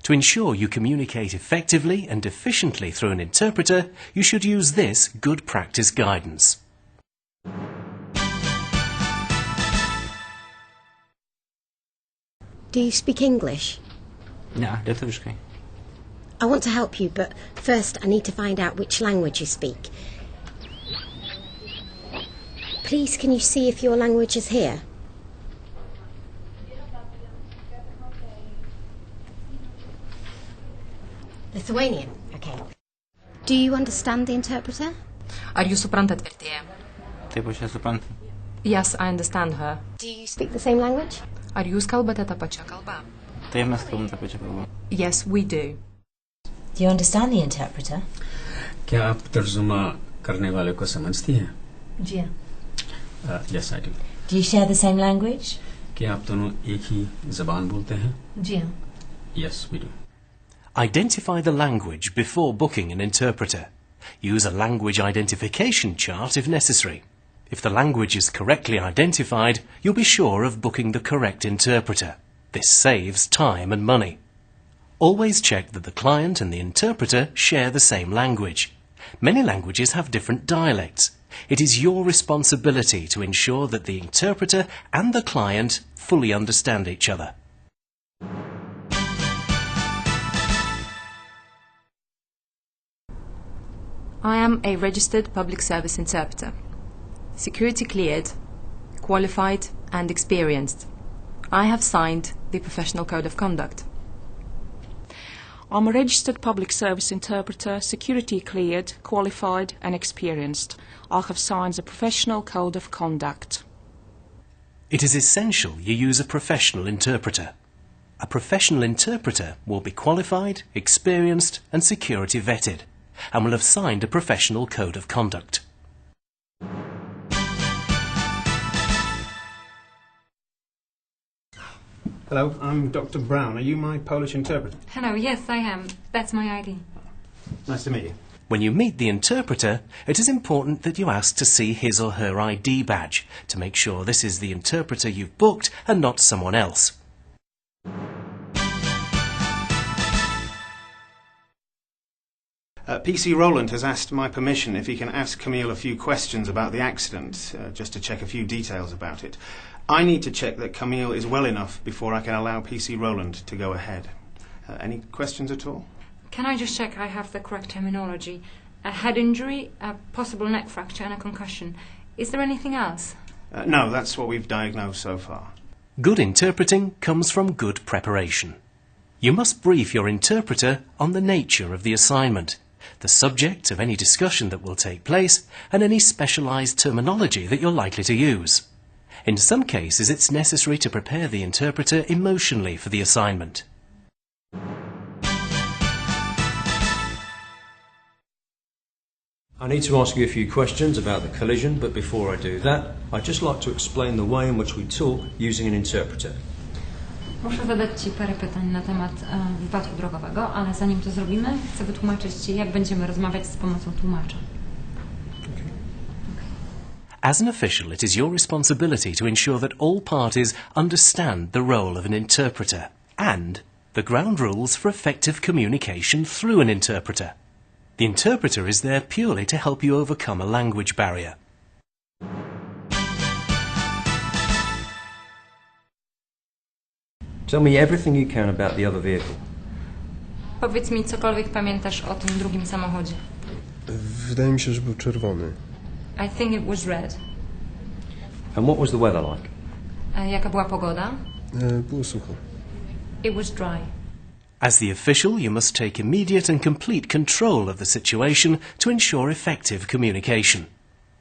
To ensure you communicate effectively and efficiently through an interpreter, you should use this good practice guidance. Do you speak English? No, لطيفشكي. I want to help you, but first I need to find out which language you speak. Please, can you see if your language is here? Lithuanian, okay. Do you understand the interpreter? Ar jūs suprantat vertėją? Taip, aš ją suprantu. Yes, I understand her. Do you speak the same language? Ar jūs kalbate tą pačią kalbą? Taip, mes kalbam tą pačią kalbą. Yes, we do. Do you understand the interpreter? क्या आप तर्जुमा करने वाले को समझती हैं? जी हाँ. Yes, I do. Do you share the same language? क्या आप दोनों एक ही ज़बान बोलते हैं? जी हाँ. Yes, we do. Identify the language before booking an interpreter. Use a language identification chart if necessary. If the language is correctly identified, you'll be sure of booking the correct interpreter. This saves time and money. Always check that the client and the interpreter share the same language. Many languages have different dialects. It is your responsibility to ensure that the interpreter and the client fully understand each other. I am a registered public service interpreter. Security cleared, qualified and experienced. I have signed the Professional Code of Conduct. I'm a registered public service interpreter, security cleared, qualified and experienced. I have signed the Professional Code of Conduct. It is essential you use a professional interpreter. A professional interpreter will be qualified, experienced and security vetted, and will have signed a professional code of conduct. Hello, I'm Dr. Brown. Are you my Polish interpreter? Hello, yes, I am. That's my ID. Nice to meet you. When you meet the interpreter, it is important that you ask to see his or her ID badge to make sure this is the interpreter you've booked and not someone else. PC Roland has asked my permission if he can ask Camille a few questions about the accident, just to check a few details about it. I need to check that Camille is well enough before I can allow PC Roland to go ahead. Any questions at all? Can I just check I have the correct terminology? A head injury, a possible neck fracture and a concussion. Is there anything else? No, that's what we've diagnosed so far. Good interpreting comes from good preparation. You must brief your interpreter on the nature of the assignment, the subject of any discussion that will take place, and any specialised terminology that you're likely to use. In some cases, it's necessary to prepare the interpreter emotionally for the assignment. I need to ask you a few questions about the collision, but before I do that, I'd just like to explain the way in which we talk using an interpreter. Muszę zadać Ci parę pytań na temat wypadku drogowego, ale zanim to zrobimy, chcę wytłumaczyć Ci, jak będziemy rozmawiać z pomocą tłumacza. As an official, it is your responsibility to ensure that all parties understand the role of an interpreter and the ground rules for effective communication through an interpreter. The interpreter is there purely to help you overcome a language barrier. Tell me everything you can about the other vehicle. Powiedz mi cokolwiek pamiętasz o tym drugim samochodzie. Wydaje mi się, że był czerwony. I think it was red. And what was the weather like? Jaka była pogoda? Było sucho. It was dry. As the official, you must take immediate and complete control of the situation to ensure effective communication.